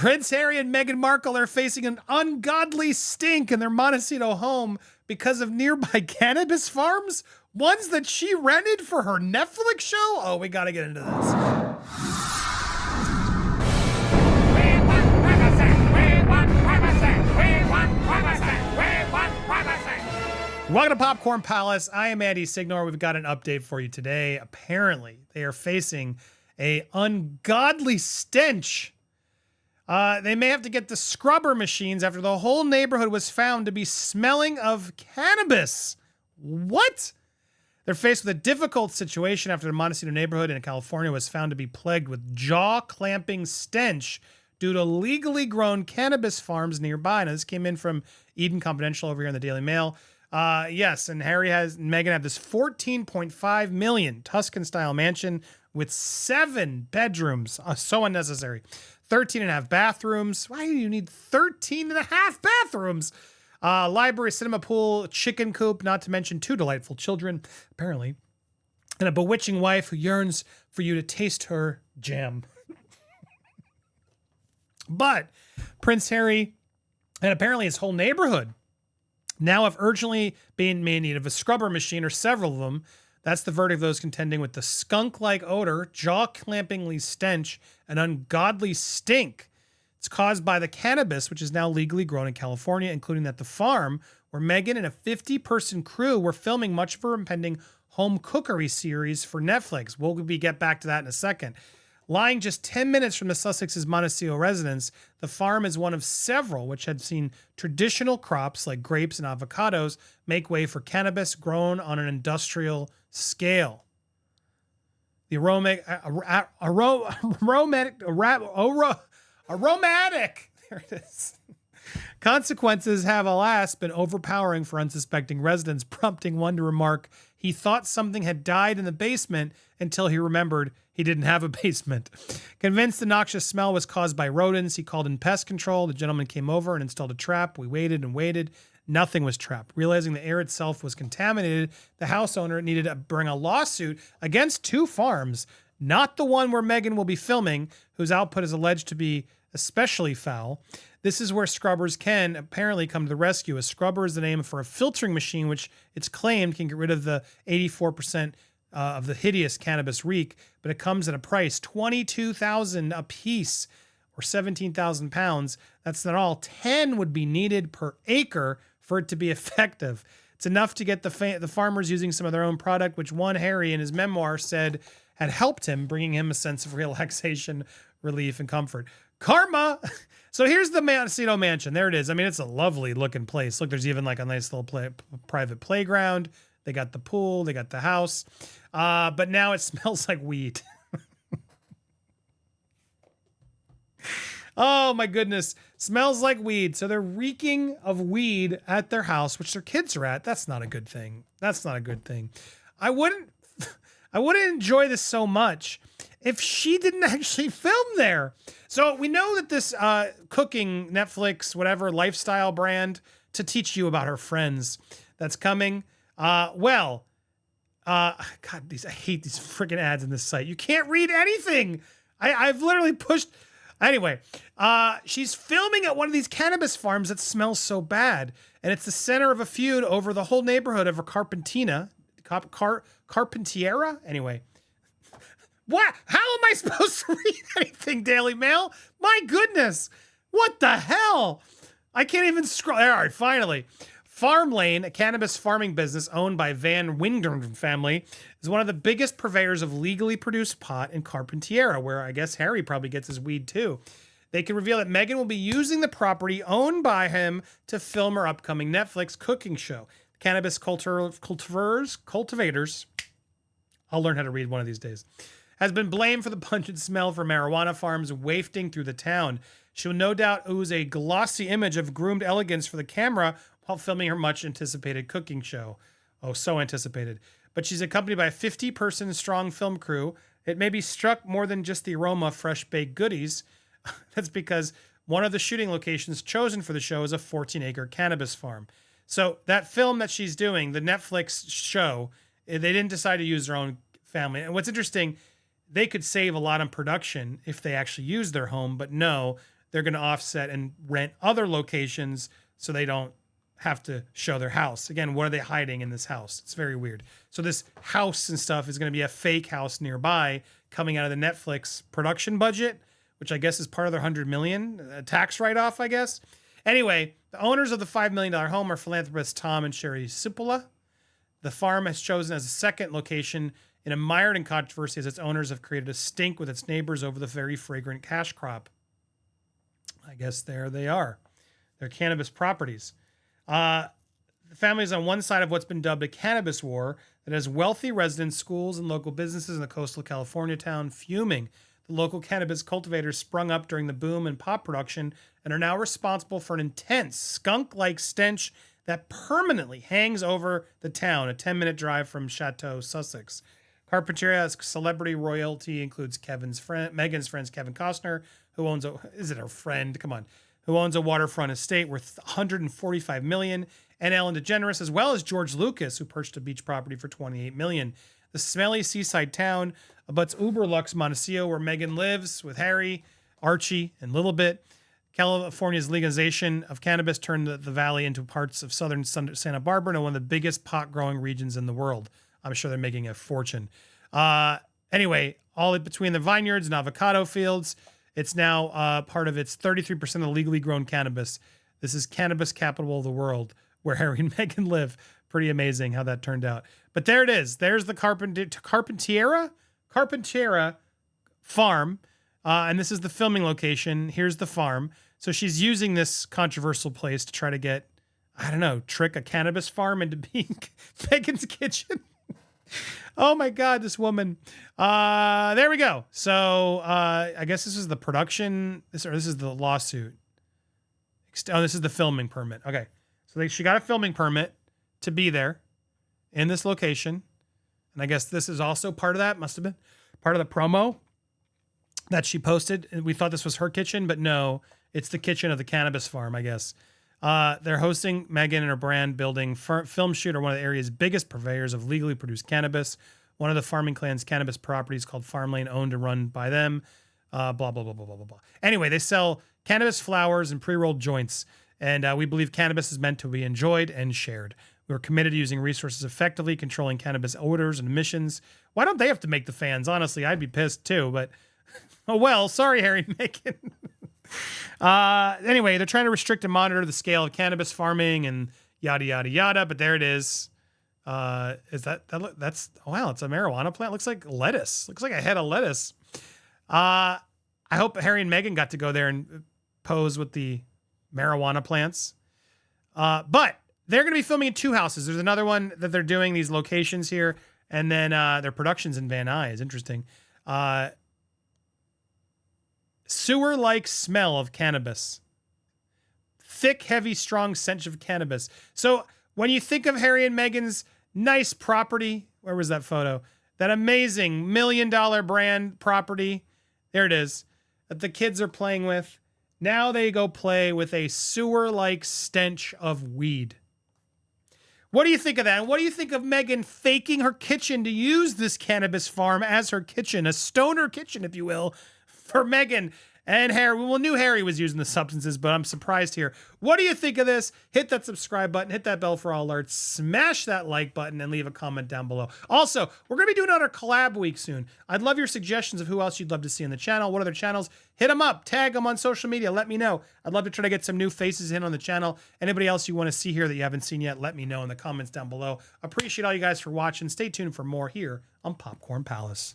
Prince Harry and Meghan Markle are facing an ungodly stink in their Montecito home because of nearby cannabis farms, ones that she rented for her Netflix show. Oh, we got to get into this. Welcome to Popcorn Palace. I am Andy Signor. We've got an update for you today. Apparently, they are facing a ungodly stench. They may have to get the scrubber machines after the whole neighborhood was found to be smelling of cannabis. What? They're faced with a difficult situation after the Montecito neighborhood in California was found to be plagued with jaw-clamping stench due to legally grown cannabis farms nearby. Now, this came in from Eden Confidential over here in the Daily Mail. Yes, and Meghan have this $14.5 million Tuscan-style mansion with 7 bedrooms. So unnecessary. 13 and a half bathrooms. Why do you need 13 and a half bathrooms? Library, cinema, pool, chicken coop, not to mention 2 delightful children, apparently, and a bewitching wife who yearns for you to taste her jam. But Prince Harry and apparently his whole neighborhood now have urgently been in need of a scrubber machine, or several of them. That's the verdict of those contending with the skunk-like odor, jaw-clampingly stench, and ungodly stink. It's caused by the cannabis, which is now legally grown in California, including at the farm where Meghan and a 50-person crew were filming much of her impending home cookery series for Netflix. We'll get back to that in a second. Lying just 10 minutes from the Sussex's Montecito residence, the farm is one of several which had seen traditional crops like grapes and avocados make way for cannabis grown on an industrial scale. The aromatic, there it is. Consequences have, alas, been overpowering for unsuspecting residents, prompting one to remark he thought something had died in the basement until he remembered he didn't have a basement. Convinced the noxious smell was caused by rodents, he called in pest control. The gentleman came over and installed a trap. We waited and waited. Nothing was trapped. Realizing the air itself was contaminated, the house owner needed to bring a lawsuit against 2 farms, not the one where Meghan will be filming, whose output is alleged to be especially foul. This is where scrubbers can apparently come to the rescue. A scrubber is the name for a filtering machine, which it's claimed can get rid of the 84% of the hideous cannabis reek, but it comes at a price, $22,000 a piece, or 17,000 pounds. That's not all. 10 would be needed per acre for it to be effective. It's enough to get the farmers using some of their own product, which one Harry in his memoir said had helped him, bringing him a sense of relaxation, relief, and comfort. Karma! So here's the Montecito mansion. There it is. I mean, it's a lovely looking place. Look, there's even like a nice little private playground. They got the pool. They got the house. But now it smells like weed. Oh my goodness. Smells like weed. So they're reeking of weed at their house, which their kids are at. That's not a good thing. That's not a good thing. I wouldn't enjoy this so much if she didn't actually film there. So we know that this cooking Netflix, whatever, lifestyle brand to teach you about her friends that's coming. God, I hate these freaking ads in this site. You can't read anything. I've literally pushed. Anyway, she's filming at one of these cannabis farms that smells so bad. And it's the center of a feud over the whole neighborhood of Carpentiera. Anyway. What? How am I supposed to read anything, Daily Mail? My goodness. What the hell? I can't even scroll. All right, finally. Farm Lane, a cannabis farming business owned by Van Wingern family, is one of the biggest purveyors of legally produced pot in Carpentiera, where I guess Harry probably gets his weed too. They can reveal that Meghan will be using the property owned by him to film her upcoming Netflix cooking show. Cannabis cultivators, I'll learn how to read one of these days, has been blamed for the pungent smell for marijuana farms wafting through the town. She will no doubt ooze a glossy image of groomed elegance for the camera while filming her much anticipated cooking show. Oh, so anticipated. But she's accompanied by a 50-person strong film crew. It may be struck more than just the aroma of fresh baked goodies. That's because one of the shooting locations chosen for the show is a 14-acre cannabis farm. So that film that she's doing, the Netflix show, they didn't decide to use their own family. And what's interesting, they could save a lot on production if they actually used their home, but no, they're going to offset and rent other locations so they don't have to show their house. Again, what are they hiding in this house? It's very weird. So this house and stuff is going to be a fake house nearby coming out of the Netflix production budget, which I guess is part of their $100 million tax write-off, I guess. Anyway, the owners of the $5 million home are philanthropists Tom and Sherry Cipolla. The farm has chosen as a second location in a mired in controversy as its owners have created a stink with its neighbors over the very fragrant cash crop. I guess there they are. They're cannabis properties. The family is on one side of what's been dubbed a cannabis war that has wealthy residents, schools, and local businesses in the coastal California town fuming. The local cannabis cultivators sprung up during the boom in pot production and are now responsible for an intense skunk-like stench that permanently hangs over the town, a 10-minute drive from Chateau, Sussex. Carpinteria's celebrity royalty includes Meghan's friend Kevin Costner, who owns who owns a waterfront estate worth $145 million, and Ellen DeGeneres, as well as George Lucas, who purchased a beach property for $28 million. The smelly seaside town abuts uber luxe Montecito, where Meghan lives with Harry, Archie, and Lilibet. California's legalization of cannabis turned the valley into parts of southern Santa Barbara into one of the biggest pot-growing regions in the world. I'm sure they're making a fortune. Anyway, all between the vineyards and avocado fields, it's now part of its 33% of legally grown cannabis. This is cannabis capital of the world, where Harry and Meghan live. Pretty amazing how that turned out. But there it is. There's the Carpinteria farm. And this is the filming location. Here's the farm. So she's using this controversial place to try to get, I don't know, trick a cannabis farm into being Meghan's kitchen. Oh my God, this woman. There we go. So I guess this is the production. This is the lawsuit. Oh, this is the filming permit. Okay. So she got a filming permit to be there in this location. And I guess this is also part of that. Must have been part of the promo that she posted. And we thought this was her kitchen, but no, it's the kitchen of the cannabis farm, I guess. They're hosting Meghan and her brand building film shoot, are one of the area's biggest purveyors of legally produced cannabis. One of the farming clan's cannabis properties called Farm Lane, owned and run by them. Blah, blah, blah, blah, blah, blah, blah. Anyway, they sell cannabis flowers and pre-rolled joints. And we believe cannabis is meant to be enjoyed and shared. We're committed to using resources effectively, controlling cannabis odors and emissions. Why don't they have to make the fans? Honestly, I'd be pissed too, but oh well, sorry, Harry and Meghan. Anyway, they're trying to restrict and monitor the scale of cannabis farming and yada, yada, yada. But there it is. That's, oh, wow, it's a marijuana plant. Looks like lettuce. Looks like a head of lettuce. I hope Harry and Meghan got to go there and pose with the marijuana plants. But they're going to be filming in two houses. There's another one that they're doing, these locations here. And then their productions in Van Nuys is interesting. Sewer-like smell of cannabis. Thick, heavy, strong scent of cannabis. So when you think of Harry and Meghan's nice property, where was that photo? That amazing $1 million brand property. There it is. That the kids are playing with. Now they go play with a sewer-like stench of weed. What do you think of that? And what do you think of Meghan faking her kitchen to use this cannabis farm as her kitchen, a stoner kitchen, if you will, for Meghan and Harry? Well, knew Harry was using the substances, but I'm surprised here. What do you think of this? Hit that subscribe button, hit that bell for all alerts, smash that like button, and leave a comment down below. Also, we're going to be doing another collab week soon. I'd love your suggestions of who else you'd love to see on the channel. What other channels? Hit them up, tag them on social media. Let me know. I'd love to try to get some new faces in on the channel. Anybody else you want to see here that you haven't seen yet, let me know in the comments down below. Appreciate all you guys for watching. Stay tuned for more here on Popcorn Palace.